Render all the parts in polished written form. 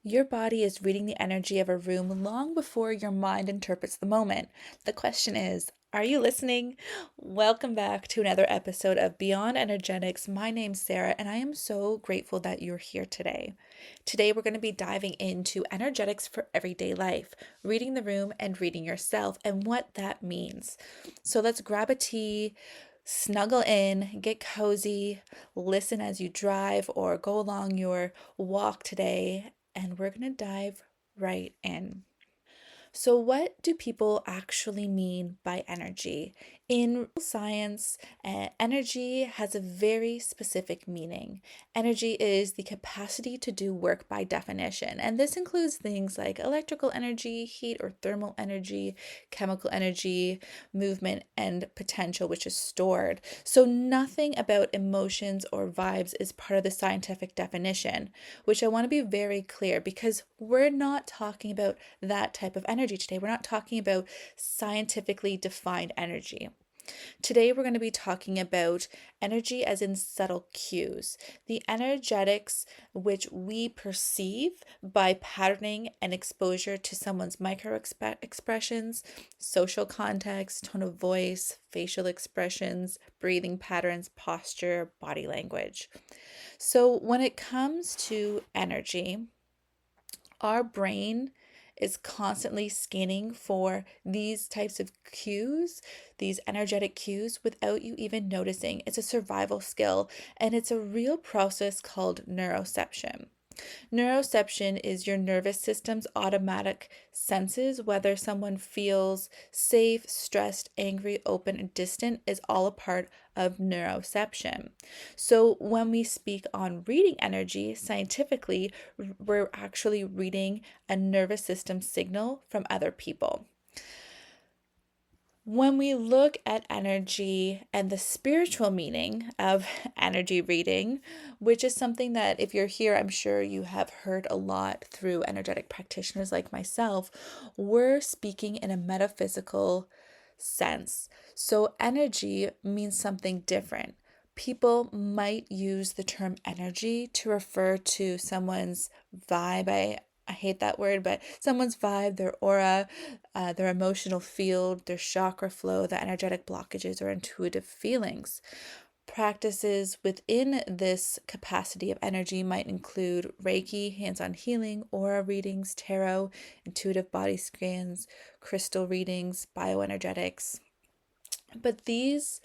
Your body is reading the energy of a room long before your mind interprets the moment. The question is, are you listening? Welcome back to another episode of Beyond Energetics. My name's Sarah, and I am so grateful that you're here today. Today, we're going to be diving into energetics for everyday life, reading the room and reading yourself, and what that means. So let's grab a tea, snuggle in, get cozy, listen as you drive or go along your walk today, and we're going to dive right in. So, what do people actually mean by energy? In science, energy has a very specific meaning. Energy is the capacity to do work by definition, and this includes things like electrical energy, heat or thermal energy, chemical energy, movement, and potential, which is stored. So, nothing about emotions or vibes is part of the scientific definition, which I want to be very clear because we're not talking about that type of energy today. We're not talking about scientifically defined energy. Today, we're going to be talking about energy as in subtle cues, the energetics which we perceive by patterning and exposure to someone's micro expressions, social context, tone of voice, facial expressions, breathing patterns, posture, body language. So, when it comes to energy, our brain is constantly scanning for these types of cues, these energetic cues, without you even noticing. It's a survival skill, and it's a real process called neuroception. Neuroception is your nervous system's automatic senses whether someone feels safe, stressed, angry, open, and distant is all a part of neuroception. So when we speak on reading energy, scientifically, we're actually reading a nervous system signal from other people. When we look at energy and the spiritual meaning of energy reading, which is something that if you're here, I'm sure you have heard a lot through energetic practitioners like myself, we're speaking in a metaphysical sense. So energy means something different. People might use the term energy to refer to someone's vibe. I hate that word, but someone's vibe, their aura, their emotional field, their chakra flow, the energetic blockages, or intuitive feelings. Practices within this capacity of energy might include Reiki, hands on healing, aura readings, tarot, intuitive body scans, crystal readings, bioenergetics. But these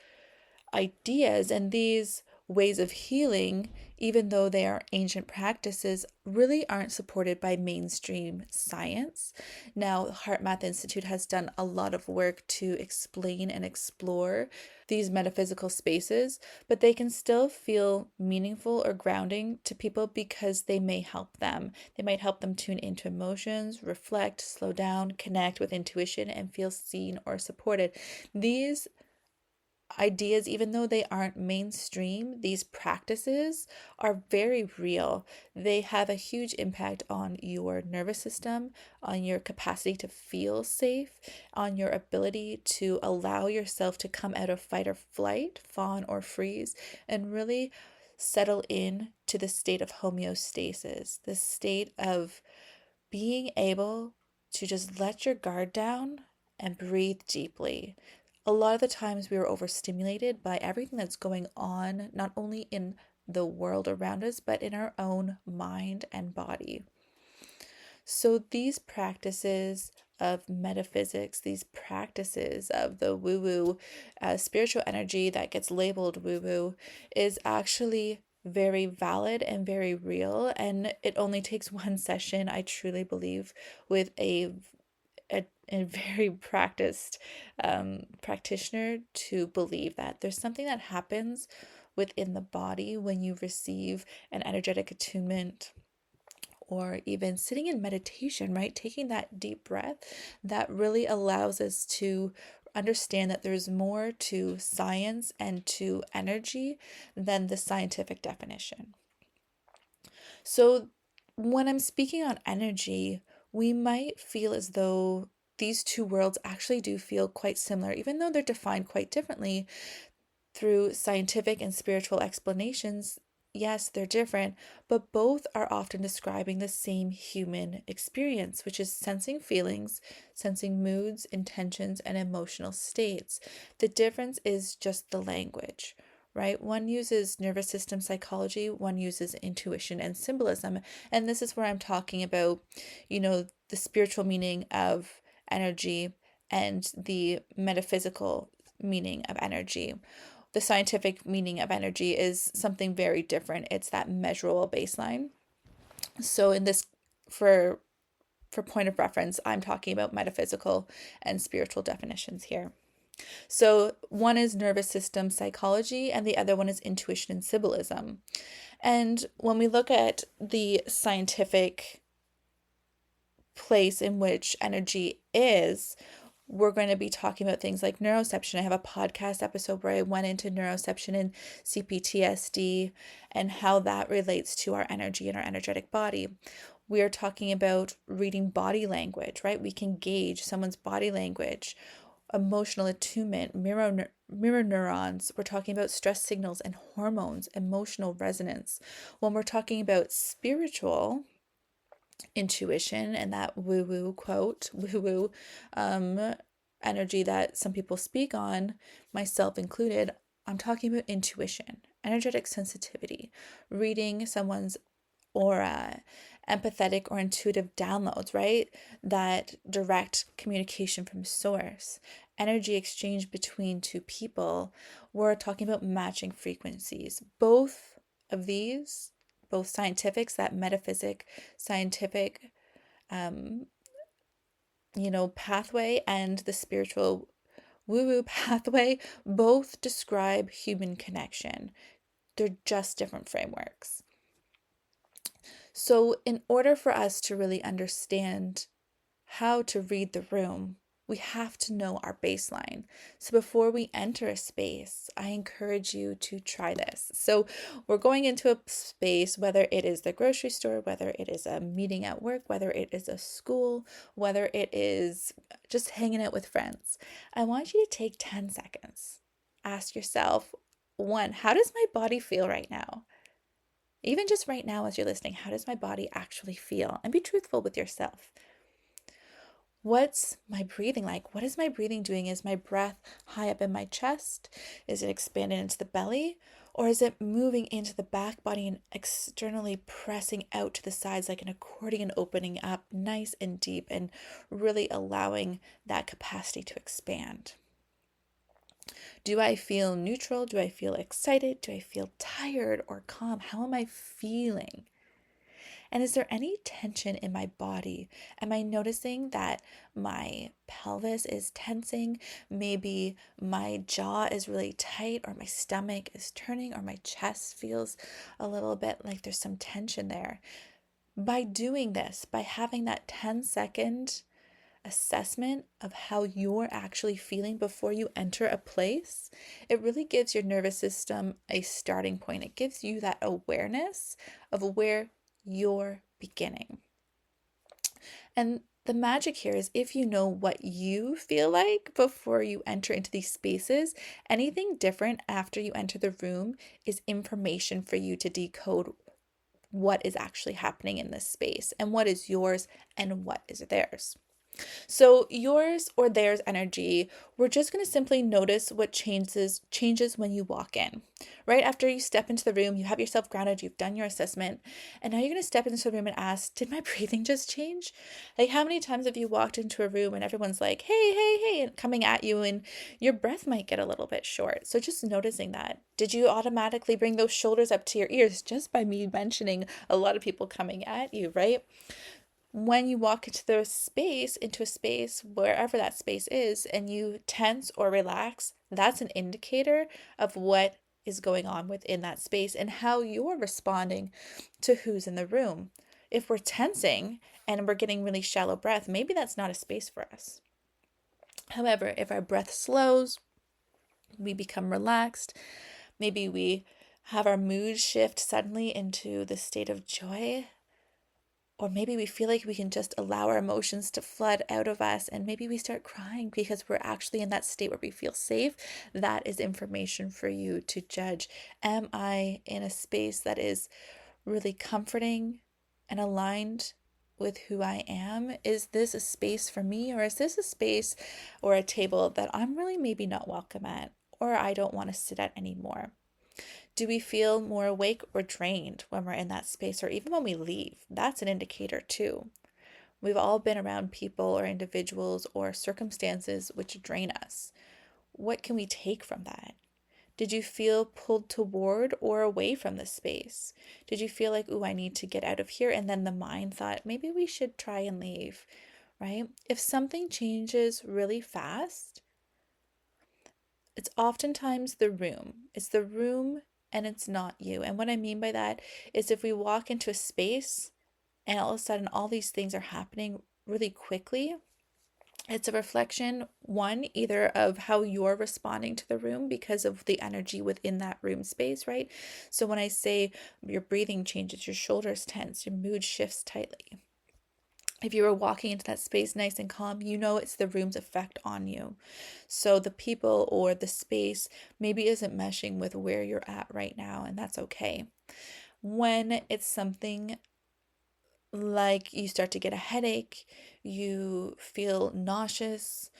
ideas and these ways of healing, even though they are ancient practices, really aren't supported by mainstream science. Now, HeartMath Institute has done a lot of work to explain and explore these metaphysical spaces, but they can still feel meaningful or grounding to people because they may help them. They might help them tune into emotions, reflect, slow down, connect with intuition, and feel seen or supported. These ideas, even though they aren't mainstream, these practices are very real. They have a huge impact on your nervous system, on your capacity to feel safe, on your ability to allow yourself to come out of fight or flight, fawn or freeze, and really settle in to the state of homeostasis, the state of being able to just let your guard down and breathe deeply. A lot of the times we are overstimulated by everything that's going on, not only in the world around us, but in our own mind and body. So these practices of metaphysics, these practices of the woo woo, spiritual energy that gets labeled woo woo, is actually very valid and very real. And it only takes one session, I truly believe, with a very practiced practitioner to believe that there's something that happens within the body when you receive an energetic attunement or even sitting in meditation, right? Taking that deep breath that really allows us to understand that there's more to science and to energy than the scientific definition. So, when I'm speaking on energy, we might feel as though these two worlds actually do feel quite similar, even though they're defined quite differently through scientific and spiritual explanations. Yes, they're different, but both are often describing the same human experience, which is sensing feelings, sensing moods, intentions, and emotional states. The difference is just the language, right? One uses nervous system psychology, one uses intuition and symbolism. And this is where I'm talking about, the spiritual meaning of energy and the metaphysical meaning of energy. The scientific meaning of energy is something very different. It's that measurable baseline. So in this, for point of reference, I'm talking about metaphysical and spiritual definitions here. So one is nervous system psychology and the other one is intuition and symbolism. And when we look at the scientific place in which energy is, we're going to be talking about things like neuroception. I have a podcast episode where I went into neuroception and CPTSD and how that relates to our energy and our energetic body. We are talking about reading body language, right? We can gauge someone's body language, emotional attunement, mirror neurons. We're talking about stress signals and hormones, emotional resonance. When we're talking about spiritual intuition and that woo woo quote, woo woo energy that some people speak on, myself included, I'm talking about intuition, energetic sensitivity, reading someone's aura, empathetic or intuitive downloads, right? That direct communication from source, energy exchange between two people. We're talking about matching frequencies. Both of these, both scientifics, that metaphysic, scientific, pathway and the spiritual woo-woo pathway, both describe human connection. They're just different frameworks. So in order for us to really understand how to read the room, we have to know our baseline. So before we enter a space, I encourage you to try this. So we're going into a space, whether it is the grocery store, whether it is a meeting at work, whether it is a school, whether it is just hanging out with friends. I want you to take 10 seconds. Ask yourself, one, how does my body feel right now? Even just right now as you're listening, how does my body actually feel? And be truthful with yourself. What's my breathing like? What is my breathing doing? Is my breath high up in my chest? Is it expanded into the belly? Or is it moving into the back body and externally pressing out to the sides like an accordion, opening up nice and deep and really allowing that capacity to expand? Do I feel neutral? Do I feel excited? Do I feel tired or calm? How am I feeling? And is there any tension in my body? Am I noticing that my pelvis is tensing? Maybe my jaw is really tight, or my stomach is turning, or my chest feels a little bit like there's some tension there. By doing this, by having that 10-second assessment of how you're actually feeling before you enter a place, it really gives your nervous system a starting point. It gives you that awareness of where you're beginning. And the magic here is if you know what you feel like before you enter into these spaces, anything different after you enter the room is information for you to decode what is actually happening in this space and what is yours and what is theirs. So yours or theirs energy, we're just going to simply notice what changes when you walk in. Right after you step into the room, you have yourself grounded, you've done your assessment, and now you're going to step into the room and ask, did my breathing just change? Like, how many times have you walked into a room and everyone's like, hey, hey, hey, and coming at you, and your breath might get a little bit short. So just noticing that. Did you automatically bring those shoulders up to your ears just by me mentioning a lot of people coming at you, right? When you walk into a space, wherever that space is, and you tense or relax, that's an indicator of what is going on within that space and how you're responding to who's in the room. If we're tensing and we're getting really shallow breath, maybe that's not a space for us. However, if our breath slows, we become relaxed, maybe we have our mood shift suddenly into the state of joy, Or maybe we feel like we can just allow our emotions to flood out of us, and maybe we start crying because we're actually in that state where we feel safe. That is information for you to judge. Am I in a space that is really comforting and aligned with who I am? Is this a space for me, or is this a space or a table that I'm really maybe not welcome at, or I don't want to sit at anymore? Do we feel more awake or drained when we're in that space, or even when we leave? That's an indicator too. We've all been around people or individuals or circumstances which drain us. What can we take from that? Did you feel pulled toward or away from the space? Did you feel like, ooh, I need to get out of here? And then the mind thought, maybe we should try and leave, right? If something changes really fast, it's oftentimes the room. It's the room and it's not you. And what I mean by that is if we walk into a space and all of a sudden all these things are happening really quickly, it's a reflection, one, either of how you're responding to the room because of the energy within that room space, right? So when I say your breathing changes, your shoulders tense, your mood shifts tightly. If you were walking into that space nice and calm, you know it's the room's effect on you. So the people or the space maybe isn't meshing with where you're at right now, and that's okay. When it's something like you start to get a headache, you feel nauseous,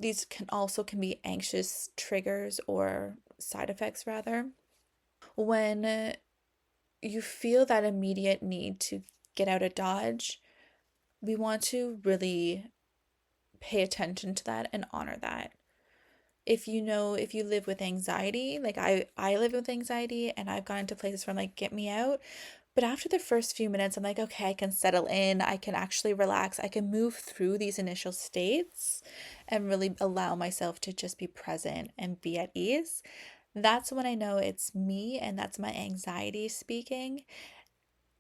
these can be anxious triggers or side effects rather. When you feel that immediate need to get out of Dodge, we want to really pay attention to that and honor that. If you live with anxiety, like I live with anxiety and I've gone to places where I'm like, get me out. But after the first few minutes, I'm like, okay, I can settle in. I can actually relax. I can move through these initial states and really allow myself to just be present and be at ease. That's when I know it's me and that's my anxiety speaking.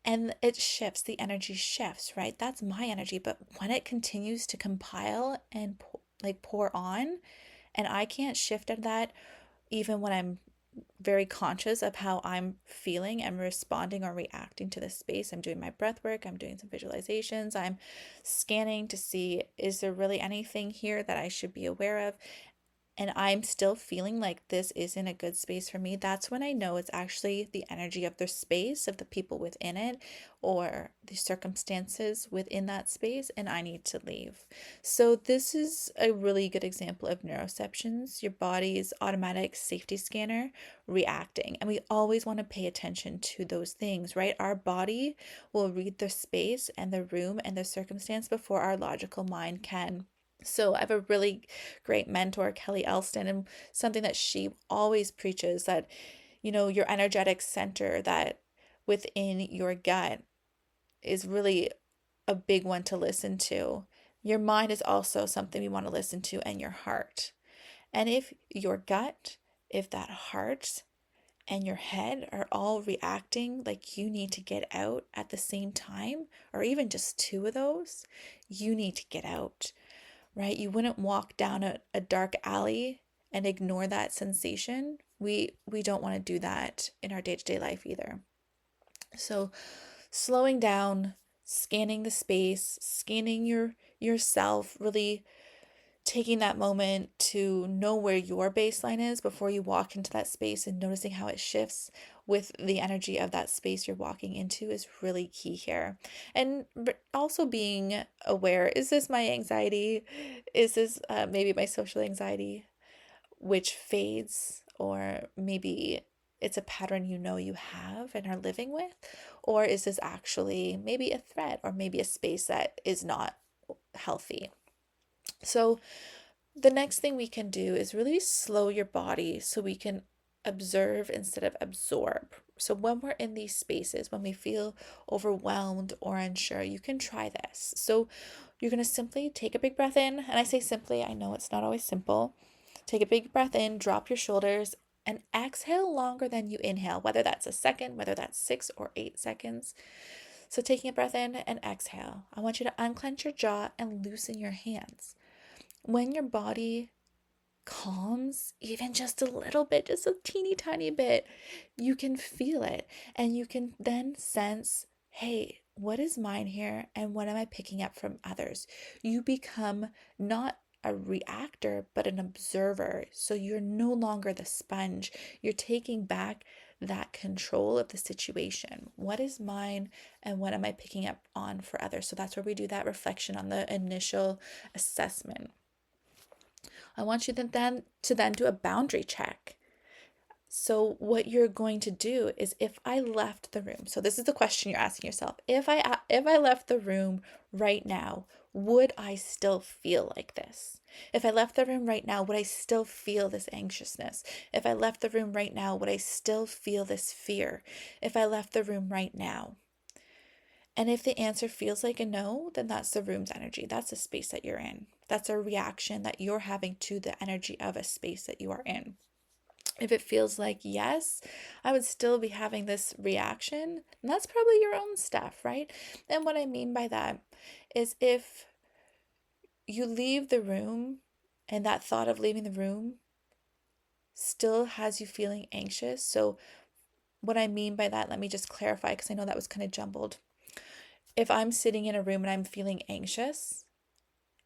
And it shifts, the energy shifts, right? That's my energy. But when it continues to compile and pour on, and I can't shift at that, even when I'm very conscious of how I'm feeling and responding or reacting to the space. I'm doing my breath work, I'm doing some visualizations, I'm scanning to see, is there really anything here that I should be aware of? And I'm still feeling like this isn't a good space for me, that's when I know it's actually the energy of the space, of the people within it, or the circumstances within that space, and I need to leave. So, this is a really good example of neuroceptions, your body's automatic safety scanner reacting. And we always want to pay attention to those things, right? Our body will read the space and the room and the circumstance before our logical mind can. So I have a really great mentor, Kelly Elston, and something that she always preaches that, your energetic center that within your gut is really a big one to listen to. Your mind is also something we want to listen to, and your heart. And if your gut, if that heart and your head are all reacting like you need to get out at the same time, or even just two of those, you need to get out, right? You wouldn't walk down a dark alley and ignore that sensation. We don't want to do that in our day-to-day life either. So slowing down, scanning the space, scanning yourself, really taking that moment to know where your baseline is before you walk into that space and noticing how it shifts with the energy of that space you're walking into is really key here. And also being aware, is this my anxiety? Is this maybe my social anxiety, which fades, or maybe it's a pattern you have and are living with? Or is this actually maybe a threat or maybe a space that is not healthy? So the next thing we can do is really slow your body so we can observe instead of absorb. So when we're in these spaces, when we feel overwhelmed or unsure, you can try this. So you're going to simply take a big breath in. And I say simply, I know it's not always simple. Take a big breath in, drop your shoulders, and exhale longer than you inhale, whether that's a second, whether that's 6 or 8 seconds. So taking a breath in and exhale. I want you to unclench your jaw and loosen your hands. When your body calms, even just a little bit, just a teeny tiny bit, you can feel it. And you can then sense, hey, what is mine here and what am I picking up from others? You become not a reactor, but an observer. So you're no longer the sponge. You're taking back that control of the situation. What is mine and what am I picking up on for others? So that's where we do that reflection on the initial assessment. I want you to then do a boundary check. So what you're going to do is, if I left the room, so this is the question you're asking yourself. If I left the room right now, would I still feel like this? If I left the room right now, would I still feel this anxiousness? If I left the room right now, would I still feel this fear? If I left the room right now. And if the answer feels like a no, then that's the room's energy. That's the space that you're in. That's a reaction that you're having to the energy of a space that you are in. If it feels like yes, I would still be having this reaction, and that's probably your own stuff, right? And what I mean by that is, if you leave the room and that thought of leaving the room still has you feeling anxious. So what I mean by that, let me just clarify, because I know that was kind of jumbled. If I'm sitting in a room and I'm feeling anxious,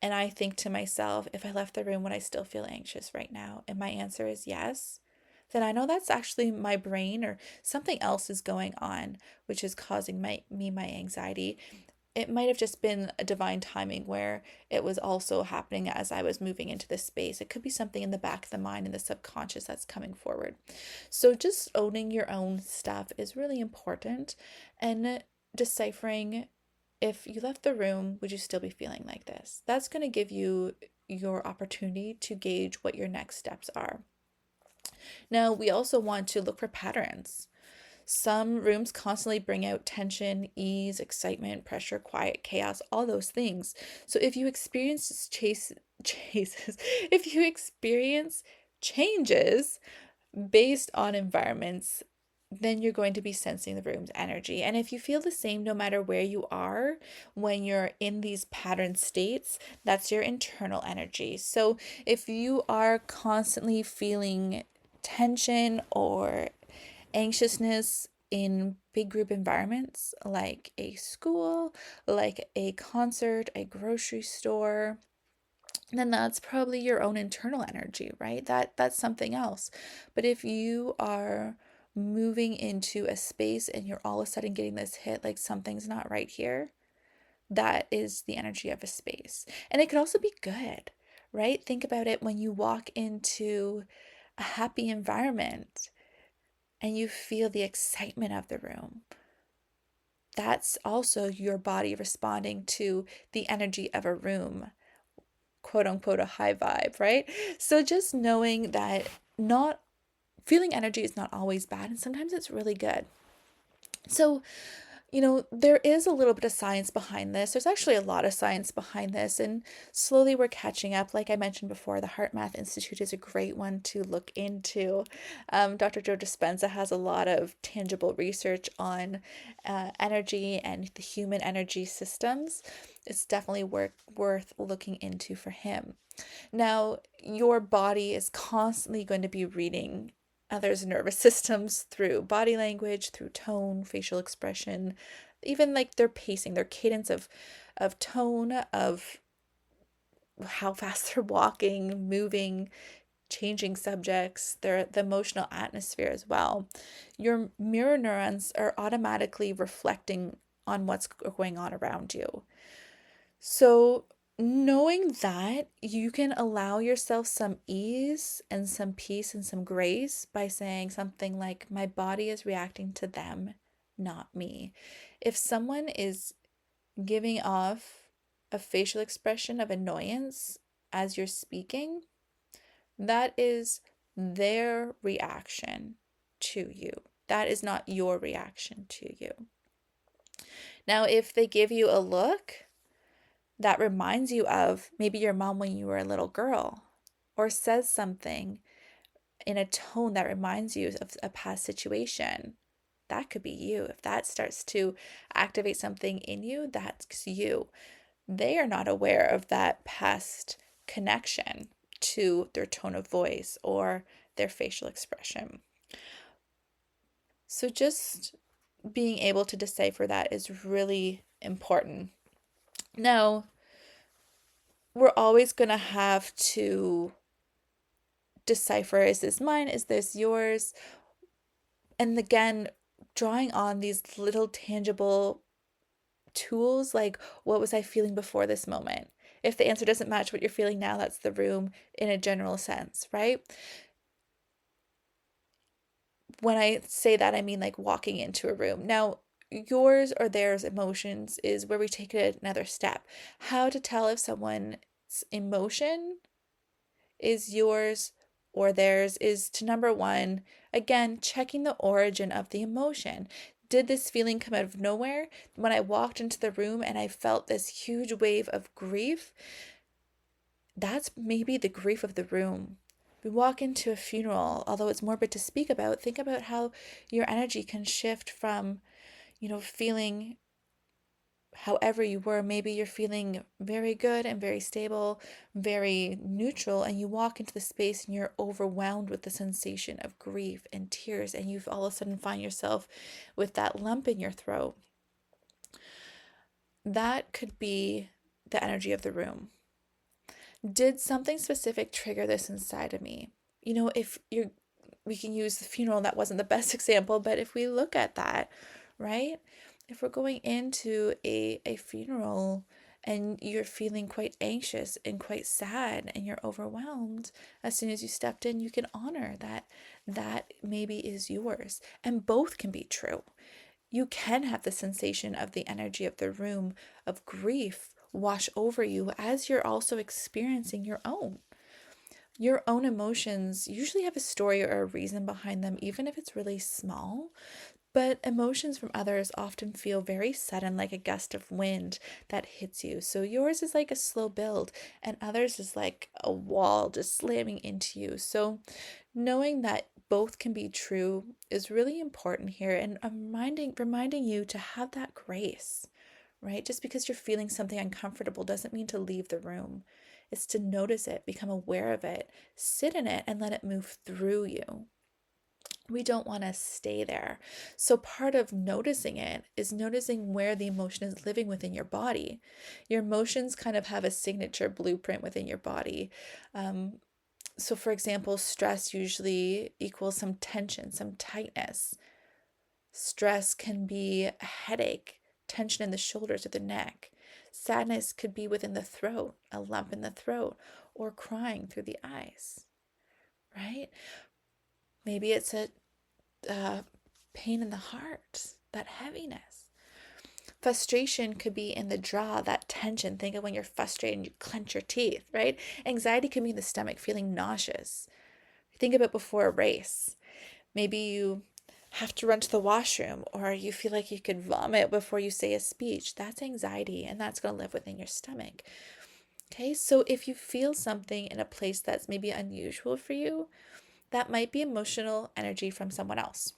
and I think to myself, if I left the room, would I still feel anxious right now? And my answer is yes. Then I know that's actually my brain, or something else is going on, which is causing my anxiety. It might have just been a divine timing where it was also happening as I was moving into this space. It could be something in the back of the mind and the subconscious that's coming forward. So just owning your own stuff is really important, and deciphering, if you left the room, would you still be feeling like this? That's going to give you your opportunity to gauge what your next steps are. Now, we also want to look for patterns. Some rooms constantly bring out tension, ease, excitement, pressure, quiet, chaos, all those things. So if you experience chases, if you experience changes based on environments, then you're going to be sensing the room's energy. And if you feel the same no matter where you are when you're in these pattern states, that's your internal energy. So if you are constantly feeling tension or anxiousness in big group environments like a school, like a concert, a grocery store, then that's probably your own internal energy, right? That's something else. But if you are moving into a space and you're all of a sudden getting this hit like something's not right here, that is the energy of a space. And it could also be good, right? Think about it when you walk into a happy environment and you feel the excitement of the room. That's also your body responding to the energy of a room, quote unquote, a high vibe, right? So just knowing that not feeling energy is not always bad, and sometimes it's really good. So, there is a little bit of science behind this. There's actually a lot of science behind this, and slowly we're catching up. Like I mentioned before, the Heart Math Institute is a great one to look into. Dr. Joe Dispenza has a lot of tangible research on energy and the human energy systems. It's definitely worth looking into for him. Now, your body is constantly going to be reading others' nervous systems through body language, through tone, facial expression, even like their pacing, their cadence of tone, of how fast they're walking, moving, changing subjects, the emotional atmosphere as well. Your mirror neurons are automatically reflecting on what's going on around you. So, knowing that, you can allow yourself some ease and some peace and some grace by saying something like, my body is reacting to them, not me. If someone is giving off a facial expression of annoyance as you're speaking, that is their reaction to you. That is not your reaction to you. Now, if they give you a look that reminds you of maybe your mom when you were a little girl, or says something in a tone that reminds you of a past situation, that could be you. If that starts to activate something in you, that's you. They are not aware of that past connection to their tone of voice or their facial expression. So just being able to decipher that is really important. Now, we're always going to have to decipher, is this mine? Is this yours? And again, drawing on these little tangible tools, like, what was I feeling before this moment? If the answer doesn't match what you're feeling now, that's the room in a general sense, right? When I say that, I mean like walking into a room. Now, yours or theirs emotions is where we take it another step. How to tell if someone's emotion is yours or theirs is to, number one, again, checking the origin of the emotion. Did this feeling come out of nowhere? When I walked into the room and I felt this huge wave of grief, that's maybe the grief of the room. We walk into a funeral, although it's morbid to speak about, think about how your energy can shift from, feeling however you were. Maybe you're feeling very good and very stable, very neutral, and you walk into the space and you're overwhelmed with the sensation of grief and tears, and you've all of a sudden find yourself with that lump in your throat. That could be the energy of the room. Did something specific trigger this inside of me? If we can use the funeral, that wasn't the best example, but if we look at that, right? If we're going into a funeral and you're feeling quite anxious and quite sad and you're overwhelmed, as soon as you stepped in, you can honor that maybe is yours. And both can be true. You can have the sensation of the energy of the room of grief wash over you as you're also experiencing your own. Your own emotions usually have a story or a reason behind them, even if it's really small. But emotions from others often feel very sudden, like a gust of wind that hits you. So yours is like a slow build, and others is like a wall just slamming into you. So knowing that both can be true is really important here, and I'm reminding you to have that grace, right? Just because you're feeling something uncomfortable doesn't mean to leave the room. It's to notice it, become aware of it, sit in it, and let it move through you. We don't want to stay there. So, part of noticing it is noticing where the emotion is living within your body. Your emotions kind of have a signature blueprint within your body. So, for example, stress usually equals some tension, some tightness. Stress can be a headache, tension in the shoulders or the neck. Sadness could be within the throat, a lump in the throat, or crying through the eyes, right? Maybe it's a pain in the heart, that heaviness. Frustration could be in the jaw, that tension. Think of when you're frustrated and you clench your teeth, right? Anxiety can be in the stomach, feeling nauseous. Think of it before a race. Maybe you have to run to the washroom, or you feel like you could vomit before you say a speech. That's anxiety, and that's going to live within your stomach. Okay, so if you feel something in a place that's maybe unusual for you, that might be emotional energy from someone else.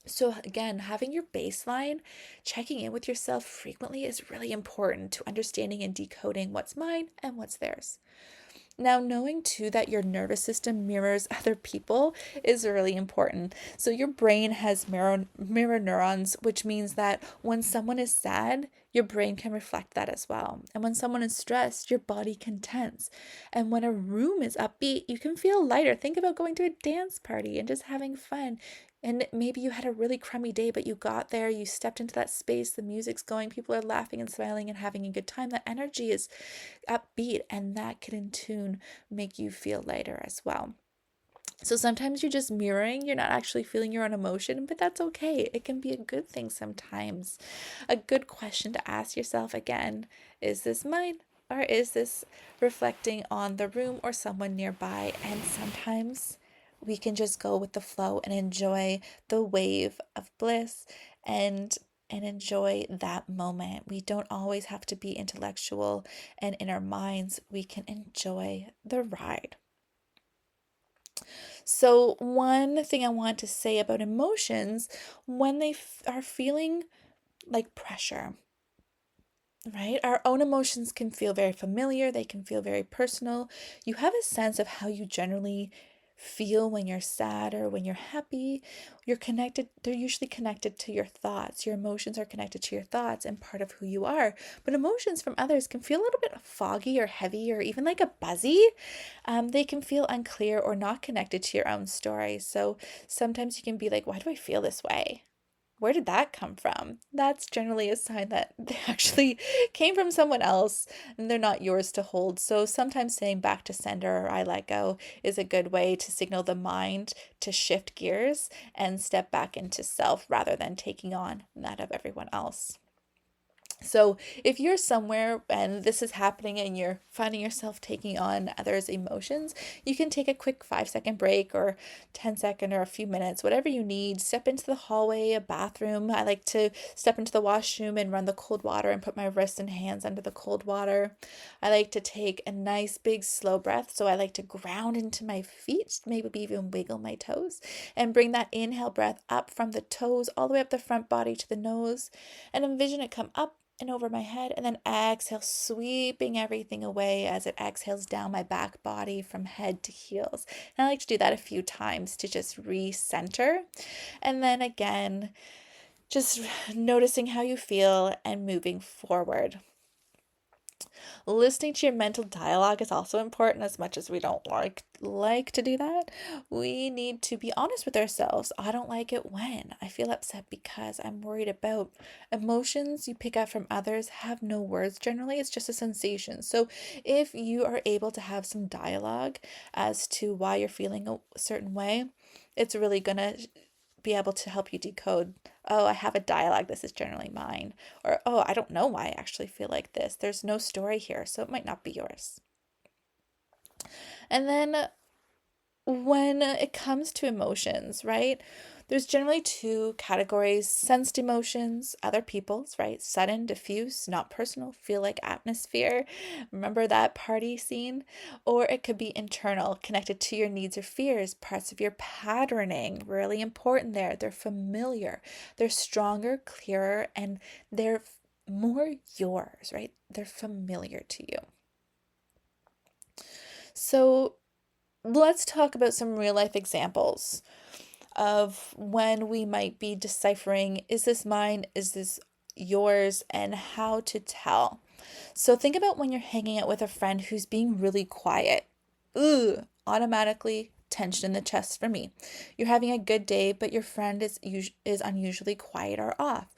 So, again, having your baseline, checking in with yourself frequently is really important to understanding and decoding what's mine and what's theirs. Now, knowing too that your nervous system mirrors other people is really important. So, your brain has mirror neurons, which means that when someone is sad, your brain can reflect that as well. And when someone is stressed, your body can tense. And when a room is upbeat, you can feel lighter. Think about going to a dance party and just having fun. And maybe you had a really crummy day, but you got there, you stepped into that space, the music's going, people are laughing and smiling and having a good time. That energy is upbeat, and that can in tune make you feel lighter as well. So sometimes you're just mirroring, you're not actually feeling your own emotion, but that's okay. It can be a good thing sometimes. A good question to ask yourself again, is this mine? Or is this reflecting on the room or someone nearby? And sometimes we can just go with the flow and enjoy the wave of bliss and enjoy that moment. We don't always have to be intellectual and in our minds. We can enjoy the ride. So, one thing I want to say about emotions, when they are feeling like pressure, right? Our own emotions can feel very familiar, they can feel very personal. You have a sense of how you generally feel when you're sad or when you're happy, they're usually connected to your thoughts. Your emotions are connected to your thoughts and part of who you are. But emotions from others can feel a little bit foggy or heavy or even like a buzzy. They can feel unclear or not connected to your own story. So sometimes you can be like, why do I feel this way? Where did that come from? That's generally a sign that they actually came from someone else and they're not yours to hold. So sometimes saying back to sender or I let go is a good way to signal the mind to shift gears and step back into self rather than taking on that of everyone else. So if you're somewhere and this is happening and you're finding yourself taking on others' emotions, you can take a quick 5-second break or 10-second or a few minutes, whatever you need. Step into the hallway, a bathroom. I like to step into the washroom and run the cold water and put my wrists and hands under the cold water. I like to take a nice big slow breath. So I like to ground into my feet, maybe even wiggle my toes and bring that inhale breath up from the toes all the way up the front body to the nose and envision it come up and over my head, and then exhale, sweeping everything away as it exhales down my back body from head to heels. And I like to do that a few times to just recenter. And then again, just noticing how you feel and moving forward. Listening to your mental dialogue is also important. As much as we don't like to do that, we need to be honest with ourselves. I don't like it when I feel upset because I'm worried about. Emotions you pick up from others have no words. Generally, it's just a sensation. So if you are able to have some dialogue as to why you're feeling a certain way, it's really gonna be able to help you decode, oh, I have a dialogue, this is generally mine. Or, oh, I don't know why I actually feel like this. There's no story here, so it might not be yours. And then when it comes to emotions, right? There's generally two categories: sensed emotions, other people's, right? Sudden, diffuse, not personal, feel like atmosphere. Remember that party scene? Or it could be internal, connected to your needs or fears, parts of your patterning. Really important there. They're familiar, they're stronger, clearer, and they're more yours, right? They're familiar to you. So let's talk about some real life examples of when we might be deciphering, is this mine, is this yours, and how to tell. So think about when you're hanging out with a friend who's being really quiet. Ooh, automatically tension in the chest for me. You're having a good day, but your friend is unusually quiet or off.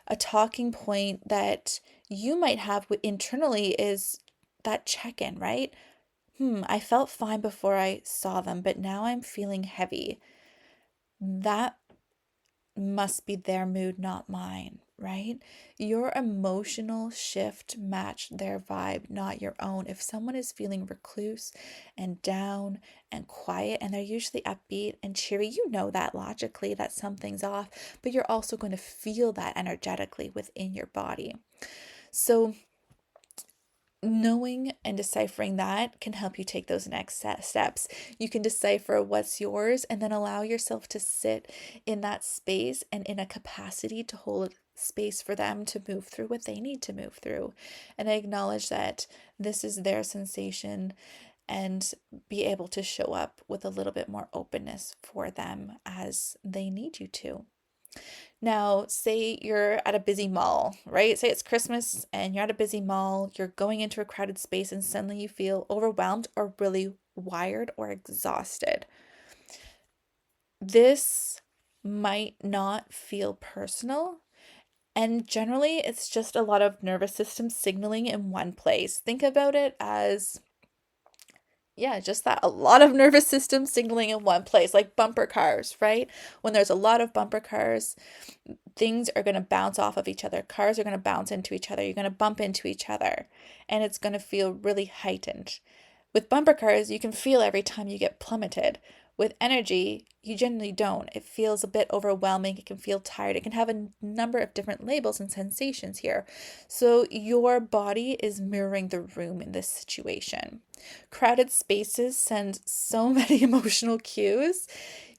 A talking point that you might have internally is that check-in, right? I felt fine before I saw them, but now I'm feeling heavy. That must be their mood, not mine, right? Your emotional shift matched their vibe, not your own. If someone is feeling recluse and down and quiet, and they're usually upbeat and cheery, you know that logically that something's off, but you're also going to feel that energetically within your body. So knowing and deciphering that can help you take those next steps. You can decipher what's yours and then allow yourself to sit in that space and in a capacity to hold space for them to move through what they need to move through, and acknowledge that this is their sensation and be able to show up with a little bit more openness for them as they need you to. Now, say you're at a busy mall, right? Say it's Christmas and you're at a busy mall, you're going into a crowded space and suddenly you feel overwhelmed or really wired or exhausted. This might not feel personal, and generally it's just a lot of nervous system signaling in one place. Think about it as, yeah, just that, a lot of nervous system signaling in one place, like bumper cars, right? When there's a lot of bumper cars, things are going to bounce off of each other. Cars are going to bounce into each other. You're going to bump into each other, and it's going to feel really heightened. With bumper cars, you can feel every time you get plummeted. With energy, you generally don't. It feels a bit overwhelming. It can feel tired. It can have a number of different labels and sensations here. So your body is mirroring the room in this situation. Crowded spaces send so many emotional cues.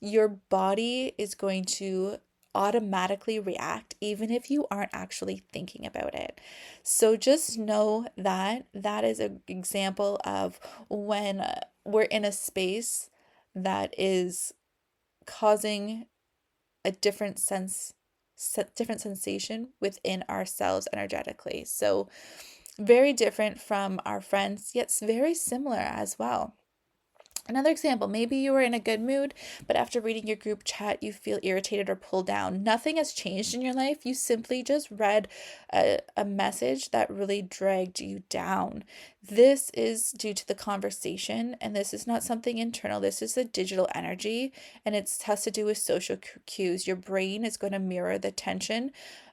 Your body is going to automatically react even if you aren't actually thinking about it. So just know that that is an example of when we're in a space that is causing a different sensation within ourselves energetically. So very different from our friends, yet very similar as well. Another example, maybe you were in a good mood, but after reading your group chat, you feel irritated or pulled down. Nothing has changed in your life. You simply just read a message that really dragged you down. This is due to the conversation, and this is not something internal. This is a digital energy, and it has to do with social cues. Your brain is going to mirror the tension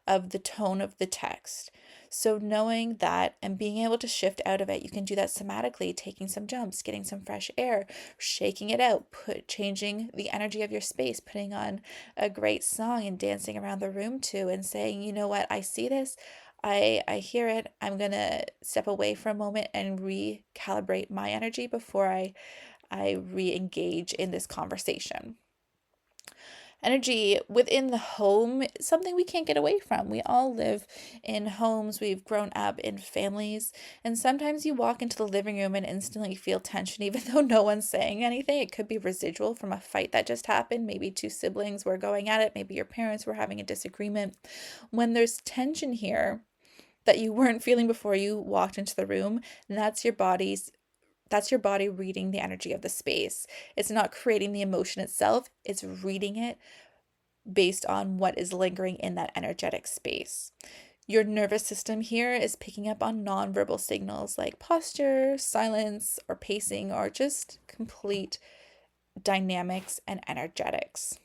of the tone of the text. So knowing that and being able to shift out of it, you can do that somatically, taking some jumps, getting some fresh air, shaking it out, changing the energy of your space, putting on a great song and dancing around the room too, and saying, you know what, I see this, I hear it. I'm gonna step away for a moment and recalibrate my energy before I re-engage in this conversation. Energy within the home is something we can't get away from. We all live in homes, we've grown up in families, and sometimes you walk into the living room and instantly feel tension, even though no one's saying anything. It could be residual from a fight that just happened. Maybe two siblings were going at it, maybe your parents were having a disagreement. When there's tension here that you weren't feeling before you walked into the room, that's your body reading the energy of the space. It's not creating the emotion itself, it's reading it based on what is lingering in that energetic space. Your nervous system here is picking up on nonverbal signals like posture, silence, or pacing, or just complete dynamics and energetics.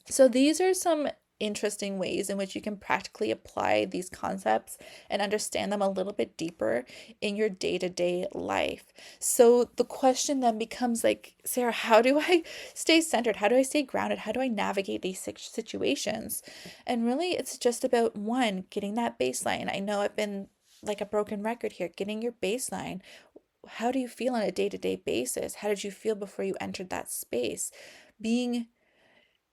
So these are some interesting ways in which you can practically apply these concepts and understand them a little bit deeper in your day-to-day life. So the question then becomes like, Sarah, how do I stay centered? How do I stay grounded? How do I navigate these situations? And really, it's just about one, getting that baseline. I know I've been like a broken record here, getting your baseline. How do you feel on a day-to-day basis? How did you feel before you entered that space? Being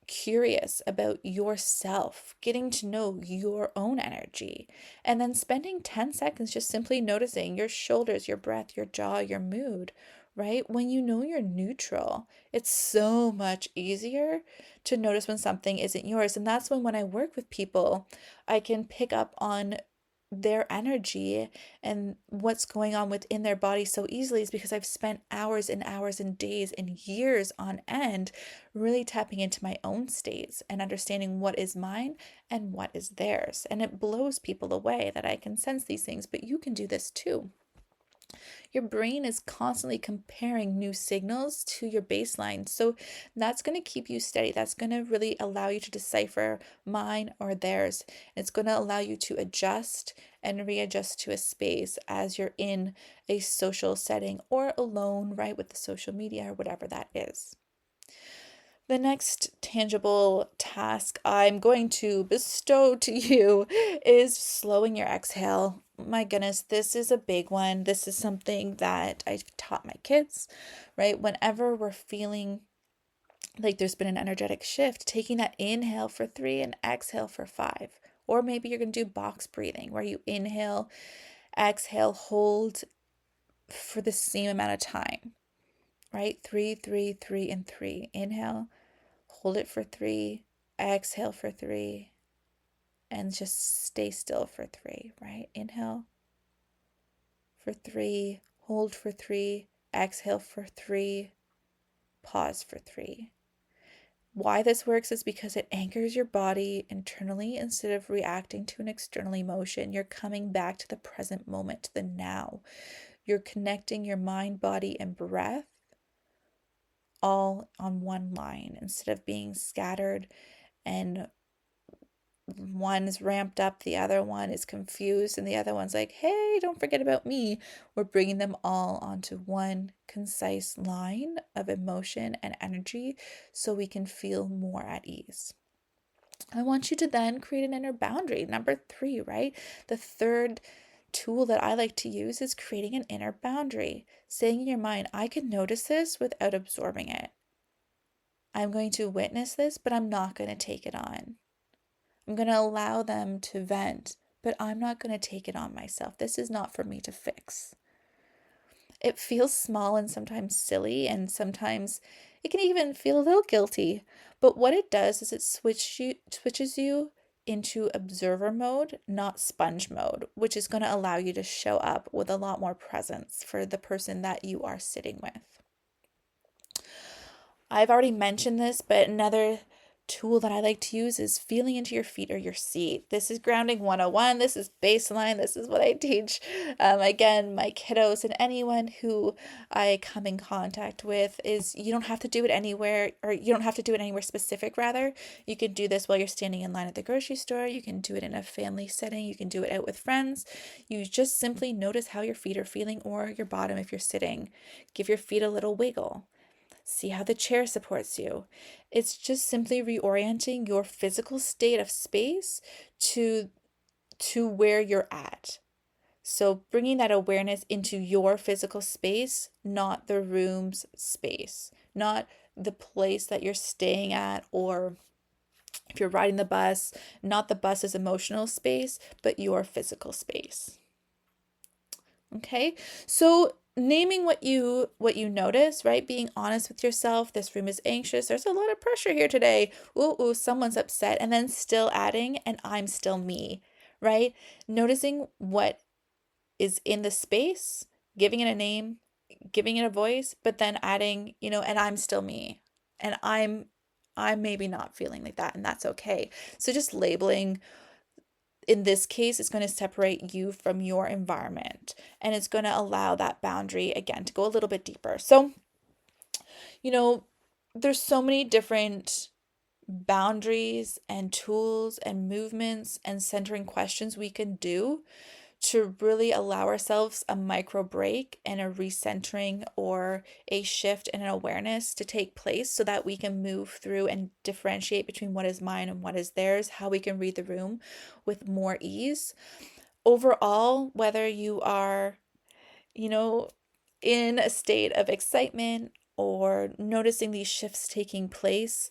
curious about yourself, getting to know your own energy, and then spending 10 seconds just simply noticing your shoulders, your breath, your jaw, your mood, right? When you know you're neutral, it's so much easier to notice when something isn't yours. And that's when I work with people, I can pick up on their energy and what's going on within their body so easily is because I've spent hours and hours and days and years on end really tapping into my own states and understanding what is mine and what is theirs. And it blows people away that I can sense these things, but you can do this too. Your brain is constantly comparing new signals to your baseline. So that's going to keep you steady. That's going to really allow you to decipher mine or theirs. It's going to allow you to adjust and readjust to a space as you're in a social setting or alone, right, with the social media or whatever that is. The next tangible task I'm going to bestow to you is slowing your exhale. My goodness, this is a big one. This is something that I've taught my kids, right? Whenever we're feeling like there's been an energetic shift, taking that inhale for 3 and exhale for 5. Or maybe you're going to do box breathing where you inhale, exhale, hold for the same amount of time, right? 3, 3, 3, and 3. Inhale. Hold it for 3, exhale for 3, and just stay still for 3, right? Inhale for 3, hold for 3, exhale for 3, pause for 3. Why this works is because it anchors your body internally instead of reacting to an external emotion. You're coming back to the present moment, to the now. You're connecting your mind, body, and breath all on one line instead of being scattered and one is ramped up, the other one is confused, and the other one's like, hey, don't forget about me. We're bringing them all onto one concise line of emotion and energy so we can feel more at ease. I want you to then create an inner boundary. Number 3, right? The third tool that I like to use is creating an inner boundary, saying in your mind, I can notice this without absorbing it. I'm going to witness this, but I'm not going to take it on. I'm going to allow them to vent, but I'm not going to take it on myself. This is not for me to fix. It feels small and sometimes silly, and sometimes It can even feel a little guilty. But what it does is it switches you into observer mode, not sponge mode, which is going to allow you to show up with a lot more presence for the person that you are sitting with. I've already mentioned this, but another tool that I like to use is feeling into your feet or your seat. This is grounding 101. This is baseline. This is what I teach. Again, my kiddos and anyone who I come in contact with is you don't have to do it anywhere, or you don't have to do it anywhere specific, rather. You can do this while you're standing in line at the grocery store. You can do it in a family setting. You can do it out with friends. You just simply notice how your feet are feeling, or your bottom if you're sitting. Give your feet a little wiggle. See how the chair supports you. It's just simply reorienting your physical state of space to where you're at. So bringing that awareness into your physical space, not the room's space, not the place that you're staying at, or if you're riding the bus, not the bus's emotional space, but your physical space. Okay, so naming what you notice, right? Being honest with yourself. This room is anxious. There's a lot of pressure here today. Ooh, someone's upset. And then still adding, and I'm still me, right? Noticing what is in the space, giving it a name, giving it a voice, but then adding, and I'm still me. And I'm maybe not feeling like that, and that's okay. So just labeling in this case, it's going to separate you from your environment, and it's going to allow that boundary again to go a little bit deeper. So, there's so many different boundaries and tools and movements and centering questions we can do to really allow ourselves a micro break and a recentering or a shift in an awareness to take place so that we can move through and differentiate between what is mine and what is theirs, how we can read the room with more ease. Overall, whether you are, in a state of excitement or noticing these shifts taking place,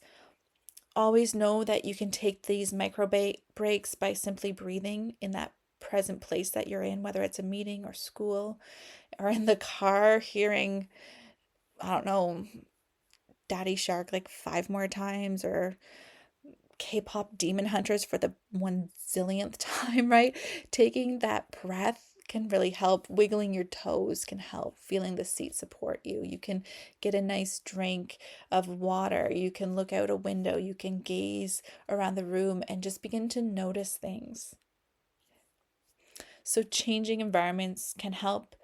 always know that you can take these micro breaks by simply breathing in that present place that you're in, whether it's a meeting or school or in the car, hearing, I don't know, Daddy Shark like 5 more times, or K-pop Demon Hunters for the 1 zillionth time, right? Taking that breath can really help. Wiggling your toes can help. Feeling the seat support you. You can get a nice drink of water. You can look out a window. You can gaze around the room and just begin to notice things. So changing environments can help.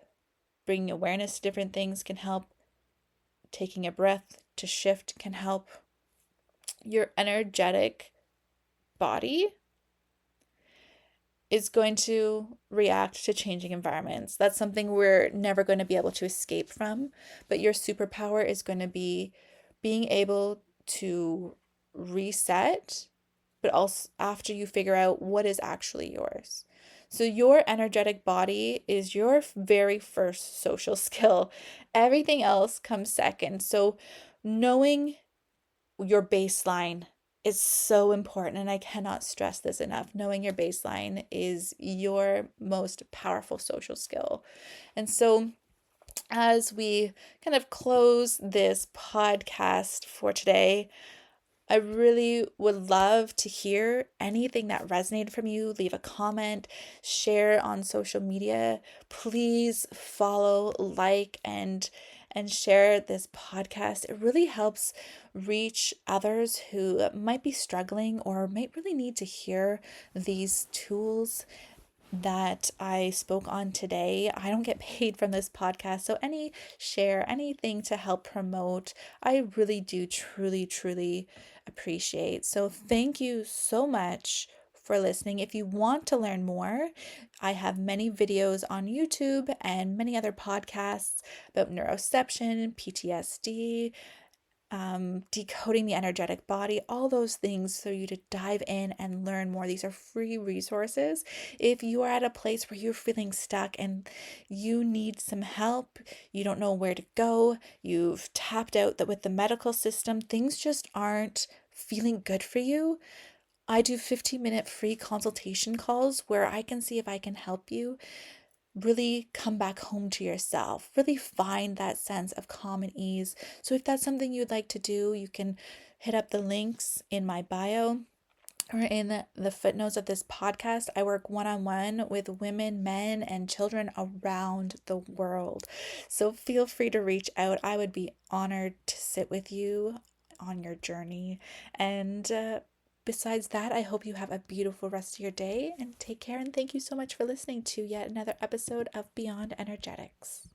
Bringing awareness to different things can help. Taking a breath to shift can help. Your energetic body is going to react to changing environments. That's something we're never going to be able to escape from. But your superpower is going to be being able to reset, but also after you figure out what is actually yours. So your energetic body is your very first social skill. Everything else comes second. So knowing your baseline is so important, and I cannot stress this enough. Knowing your baseline is your most powerful social skill. And so as we kind of close this podcast for today, I really would love to hear anything that resonated from you. Leave a comment, share on social media. Please follow, like, and share this podcast. It really helps reach others who might be struggling or might really need to hear these tools that I spoke on today. I don't get paid from this podcast, so any share, anything to help promote, I really do truly appreciate. So thank you so much for listening. If you want to learn more, I have many videos on YouTube and many other podcasts about neuroception, PTSD, decoding the energetic body, all those things for you to dive in and learn more. These are free resources. If you are at a place where you're feeling stuck and you need some help, you don't know where to go, you've tapped out that with the medical system, things just aren't feeling good for you, I do 15-minute free consultation calls where I can see if I can help you really come back home to yourself, really find that sense of calm and ease. So if that's something you'd like to do, you can hit up the links in my bio or in the footnotes of this podcast. I work one on one with women, men, and children around the world. So feel free to reach out. I would be honored to sit with you on your journey. And besides that, I hope you have a beautiful rest of your day and take care. And thank you so much for listening to yet another episode of Beyond Energetics.